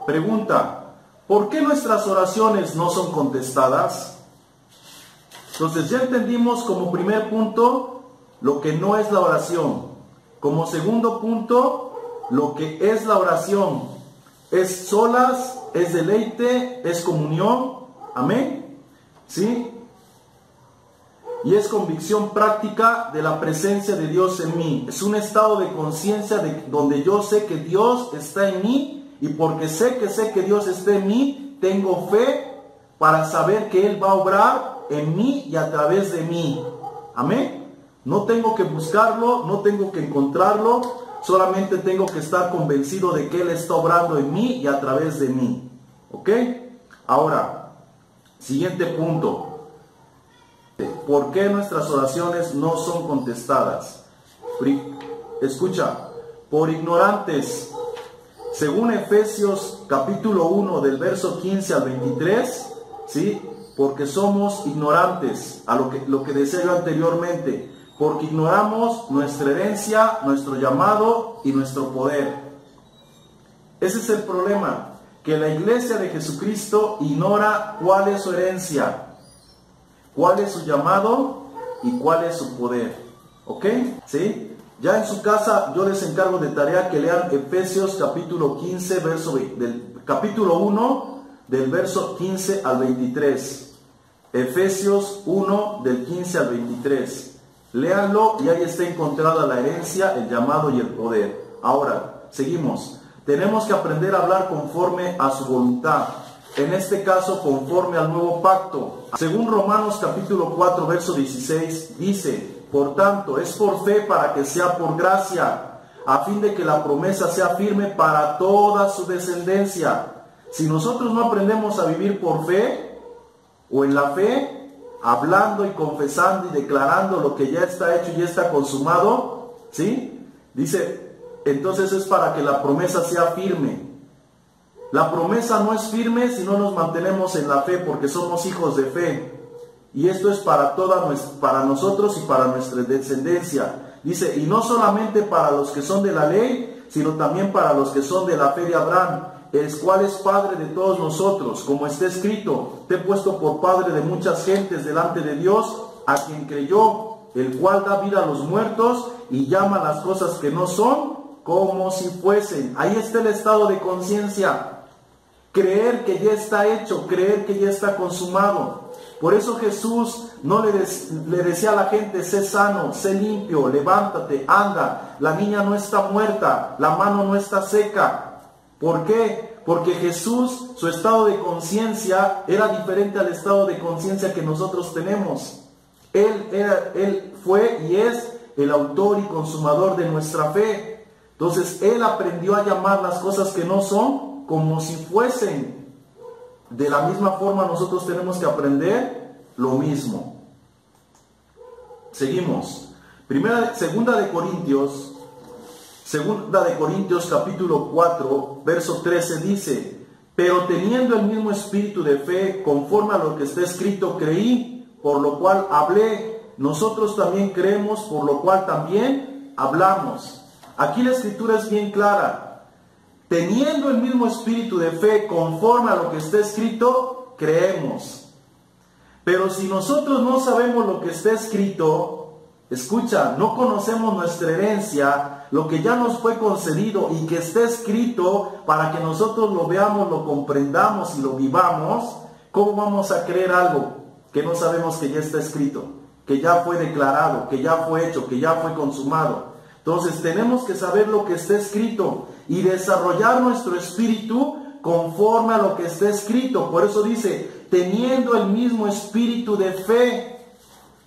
Pregunta: ¿por qué nuestras oraciones no son contestadas? Entonces ya entendimos como primer punto lo que no es la oración. Como segundo punto, lo que es la oración. Es solas, es deleite, es comunión. Amén. ¿Sí? Y es convicción práctica de la presencia de Dios en mí. Es un estado de conciencia donde yo sé que Dios está en mí, y porque sé que Dios está en mí, tengo fe para saber que Él va a obrar en mí y a través de mí. Amén. No tengo que buscarlo, no tengo que encontrarlo, solamente tengo que estar convencido de que Él está obrando en mí y a través de mí. ¿Ok? Ahora, siguiente punto. ¿Por qué nuestras oraciones no son contestadas? Escucha, por ignorantes. Según Efesios capítulo 1 del verso 15 al 23, ¿sí? Porque somos ignorantes, a lo que decía yo anteriormente, porque ignoramos nuestra herencia, nuestro llamado y nuestro poder. Ese es el problema, que la iglesia de Jesucristo ignora cuál es su herencia, cuál es su llamado y cuál es su poder. ¿Ok? ¿Sí? Ya en su casa yo les encargo de tarea que lean Efesios capítulo 15, capítulo 1, del verso 15 al 23. Efesios 1, del 15 al 23. Léanlo y ahí está encontrada la herencia, el llamado y el poder. Ahora, seguimos. Tenemos que aprender a hablar conforme a su voluntad. En este caso, conforme al nuevo pacto. Según Romanos capítulo 4, verso 16, dice: por tanto, es por fe para que sea por gracia, a fin de que la promesa sea firme para toda su descendencia. Si nosotros no aprendemos a vivir por fe, o en la fe, hablando y confesando y declarando lo que ya está hecho y ya está consumado, ¿sí? Dice, entonces es para que la promesa sea firme. La promesa no es firme si no nos mantenemos en la fe, porque somos hijos de fe. Y esto es para nosotros y para nuestra descendencia. Dice, y no solamente para los que son de la ley, sino también para los que son de la fe de Abraham, el cual es Padre de todos nosotros, como está escrito: te he puesto por Padre de muchas gentes delante de Dios, a quien creyó, el cual da vida a los muertos y llama las cosas que no son como si fuesen. Ahí está el estado de conciencia. Creer que ya está hecho, creer que ya está consumado. Por eso Jesús no le decía a la gente: sé sano, sé limpio, levántate, anda. La niña no está muerta, la mano no está seca. ¿Por qué? Porque Jesús, su estado de conciencia era diferente al estado de conciencia que nosotros tenemos. Él fue y es el autor y consumador de nuestra fe. Entonces Él aprendió a llamar las cosas que no son como si fuesen. De la misma forma nosotros tenemos que aprender lo mismo. Seguimos. Segunda de Corintios capítulo 4, verso 13 dice: pero teniendo el mismo espíritu de fe, conforme a lo que está escrito, creí, por lo cual hablé. Nosotros también creemos, por lo cual también hablamos. Aquí la escritura es bien clara. Teniendo el mismo espíritu de fe, conforme a lo que está escrito, creemos. Pero si nosotros no sabemos lo que está escrito, escucha, no conocemos nuestra herencia, lo que ya nos fue concedido y que está escrito para que nosotros lo veamos, lo comprendamos y lo vivamos, ¿cómo vamos a creer algo que no sabemos que ya está escrito, que ya fue declarado, que ya fue hecho, que ya fue consumado? Entonces tenemos que saber lo que está escrito y desarrollar nuestro espíritu conforme a lo que está escrito. Por eso dice, teniendo el mismo espíritu de fe,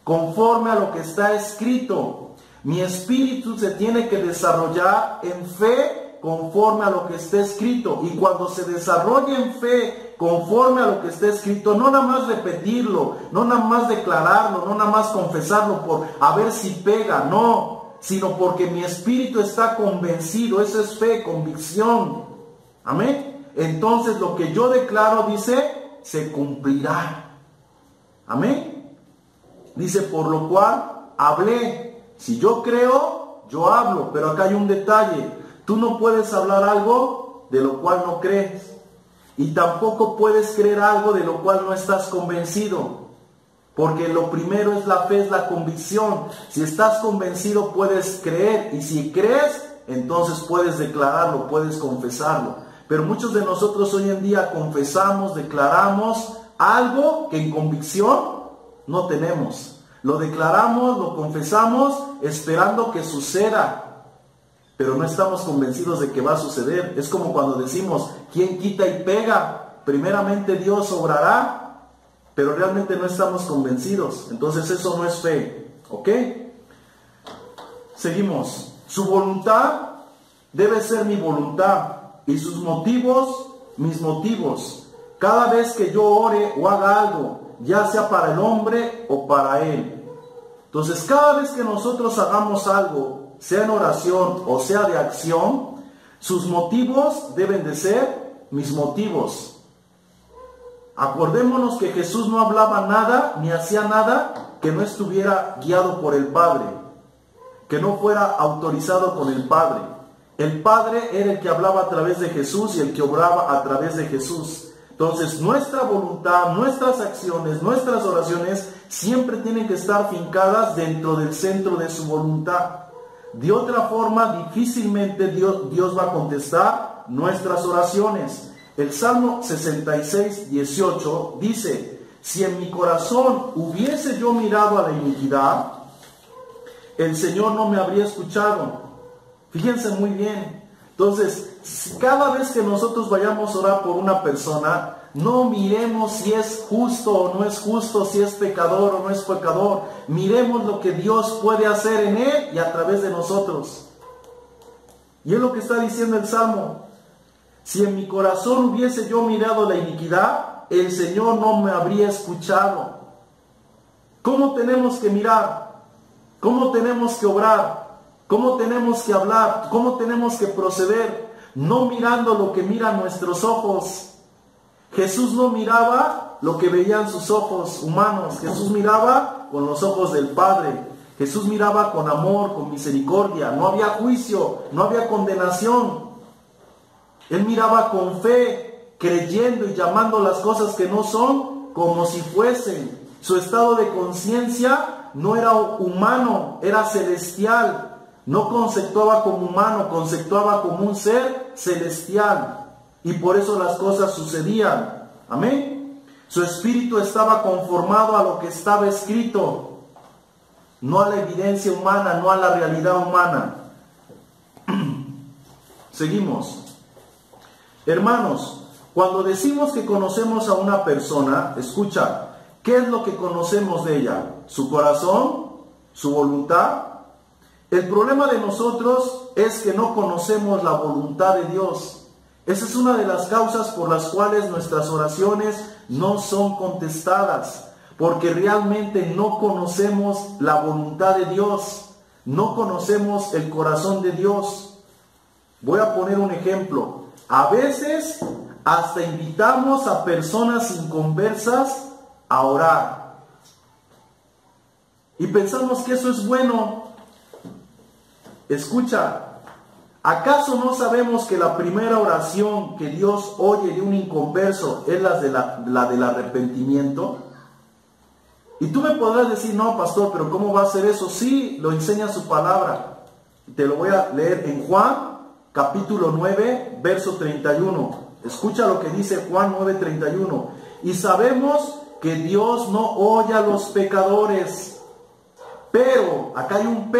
conforme a lo que está escrito. Mi espíritu se tiene que desarrollar en fe conforme a lo que está escrito. Y cuando se desarrolla en fe conforme a lo que está escrito, no nada más repetirlo, no nada más declararlo, no nada más confesarlo por a ver si pega, no, sino porque mi espíritu está convencido. Eso es fe, convicción. Amén. Entonces lo que yo declaro, dice, se cumplirá. Amén. Dice, por lo cual hablé. Si yo creo, yo hablo. Pero acá hay un detalle. Tú no puedes hablar algo de lo cual no crees. Y tampoco puedes creer algo de lo cual no estás convencido. Porque lo primero es la fe, es la convicción. Si estás convencido puedes creer. Y si crees, entonces puedes declararlo, puedes confesarlo. Pero muchos de nosotros hoy en día confesamos, declaramos algo que en convicción no tenemos. Lo declaramos, lo confesamos, esperando que suceda. Pero no estamos convencidos de que va a suceder. Es como cuando decimos, ¿quién quita y pega? Primeramente Dios obrará, pero realmente no estamos convencidos. Entonces eso no es fe. ¿Ok? Seguimos. Su voluntad debe ser mi voluntad y sus motivos, mis motivos. Cada vez que yo ore o haga algo, ya sea para el hombre o para él. Entonces, cada vez que nosotros hagamos algo, sea en oración o sea de acción, sus motivos deben de ser mis motivos. Acordémonos que Jesús no hablaba nada ni hacía nada que no estuviera guiado por el Padre, que no fuera autorizado con el Padre. El Padre era el que hablaba a través de Jesús y el que obraba a través de Jesús. Entonces, nuestra voluntad, nuestras acciones, nuestras oraciones siempre tienen que estar fincadas dentro del centro de su voluntad. De otra forma, difícilmente Dios va a contestar nuestras oraciones. El Salmo 66, 18 dice, si en mi corazón hubiese yo mirado a la iniquidad, el Señor no me habría escuchado. Fíjense muy bien. Entonces, cada vez que nosotros vayamos a orar por una persona, no miremos si es justo o no es justo, si es pecador o no es pecador. Miremos lo que Dios puede hacer en él y a través de nosotros. Y es lo que está diciendo el Salmo. Si en mi corazón hubiese yo mirado la iniquidad, el Señor no me habría escuchado. ¿Cómo tenemos que mirar? ¿Cómo tenemos que obrar? ¿Cómo tenemos que hablar? ¿Cómo tenemos que proceder? No mirando lo que miran nuestros ojos. Jesús no miraba lo que veían sus ojos humanos. Jesús miraba con los ojos del Padre. Jesús miraba con amor, con misericordia. No había juicio, no había condenación. Él miraba con fe, creyendo y llamando las cosas que no son como si fuesen. Su estado de conciencia no era humano, era celestial. No conceptuaba como humano, conceptuaba como un ser celestial. Y por eso las cosas sucedían. Amén. Su espíritu estaba conformado a lo que estaba escrito, no a la evidencia humana, no a la realidad humana. Seguimos. Hermanos, cuando decimos que conocemos a una persona, escucha, ¿qué es lo que conocemos de ella? ¿Su corazón? ¿Su voluntad? El problema de nosotros es que no conocemos la voluntad de Dios. Esa es una de las causas por las cuales nuestras oraciones no son contestadas, porque realmente no conocemos la voluntad de Dios, no conocemos el corazón de Dios. Voy a poner un ejemplo. A veces hasta invitamos a personas inconversas a orar y pensamos que eso es bueno. Escucha, ¿acaso no sabemos que la primera oración que Dios oye de un inconverso es la del arrepentimiento? Y tú me podrás decir, no, pastor, pero ¿cómo va a ser eso? Sí, lo enseña su palabra. Te lo voy a leer en Juan, capítulo 9, verso 31. Escucha lo que dice Juan 9, 31. Y sabemos que Dios no oye a los pecadores. Pero, acá hay un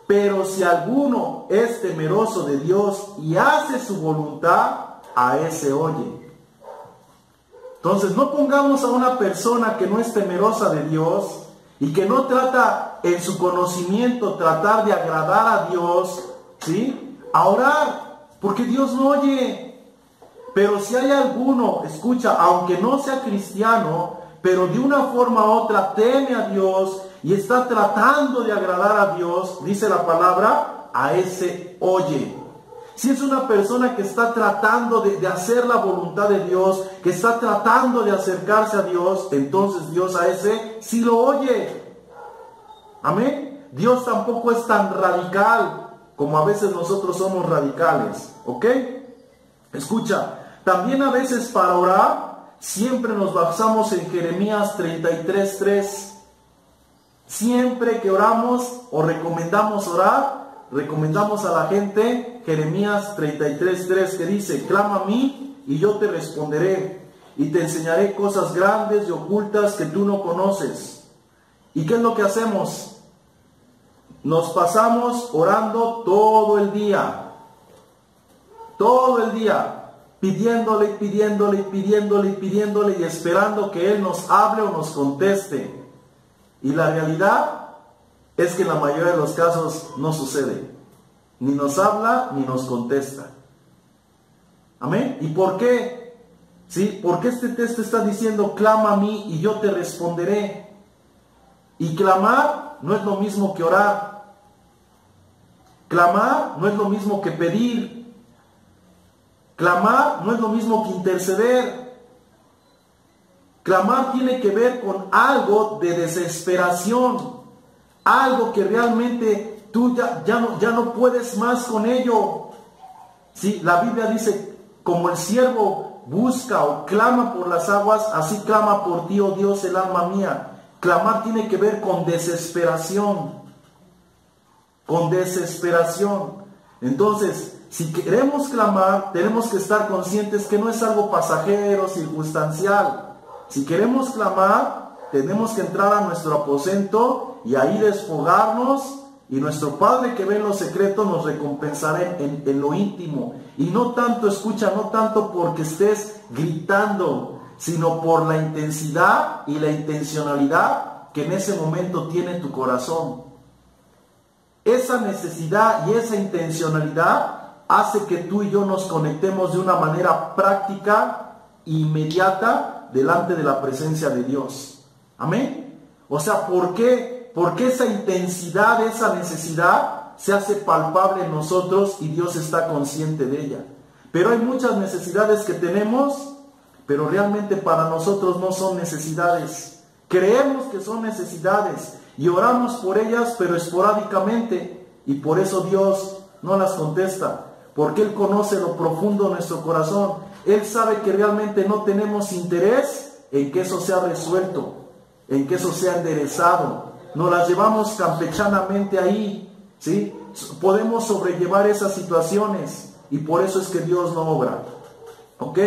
pero si alguno es temeroso de Dios y hace su voluntad, a ese oye. Entonces, no pongamos a una persona que no es temerosa de Dios y que no trata en su conocimiento tratar de agradar a Dios, ¿sí?, a orar, porque Dios no oye. Pero si hay alguno, escucha, aunque no sea cristiano, pero de una forma u otra teme a Dios y está tratando de agradar a Dios, dice la palabra, a ese oye. Si es una persona que está tratando de hacer la voluntad de Dios, que está tratando de acercarse a Dios, entonces Dios a ese sí lo oye. Amén. Dios tampoco es tan radical como a veces nosotros somos radicales. ¿Ok? Escucha, También a veces para orar, siempre nos basamos en Jeremías 33:3. Siempre que oramos o recomendamos orar, recomendamos a la gente Jeremías 33:3, que dice: clama a mí y yo te responderé, y te enseñaré cosas grandes y ocultas que tú no conoces. ¿Y qué es lo que hacemos? Nos pasamos orando todo el día, pidiéndole y esperando que Él nos hable o nos conteste. Y la realidad es que en la mayoría de los casos no sucede. Ni nos habla ni nos contesta. ¿Amén? ¿Y por qué? ¿Sí? Porque este texto está diciendo: clama a mí y yo te responderé. Y clamar no es lo mismo que orar. Clamar no es lo mismo que pedir. Clamar no es lo mismo que interceder. Clamar tiene que ver con algo de desesperación, algo que realmente tú ya no puedes más con ello. Sí, la Biblia dice: como el siervo busca o clama por las aguas, así clama por ti, oh Dios, el alma mía. Clamar tiene que ver con desesperación, Entonces, si queremos clamar, tenemos que estar conscientes que no es algo pasajero, circunstancial. Si queremos clamar, tenemos que entrar a nuestro aposento y ahí desfogarnos, y nuestro Padre que ve en lo secreto nos recompensará en lo íntimo. Y no tanto, escucha, no tanto porque estés gritando, sino por la intensidad y la intencionalidad que en ese momento tiene tu corazón. Esa necesidad y esa intencionalidad hace que tú y yo nos conectemos de una manera práctica e inmediata delante de la presencia de Dios. Amén. O sea, ¿por qué? Porque esa intensidad, esa necesidad se hace palpable en nosotros y Dios está consciente de ella. Pero hay muchas necesidades que tenemos, pero realmente para nosotros no son necesidades. Creemos que son necesidades y oramos por ellas, pero esporádicamente, y por eso Dios no las contesta, porque Él conoce lo profundo de nuestro corazón. Él sabe que realmente no tenemos interés en que eso sea resuelto, en que eso sea enderezado. Nos las llevamos campechanamente ahí, ¿sí? Podemos sobrellevar esas situaciones y por eso es que Dios no obra. ¿Ok?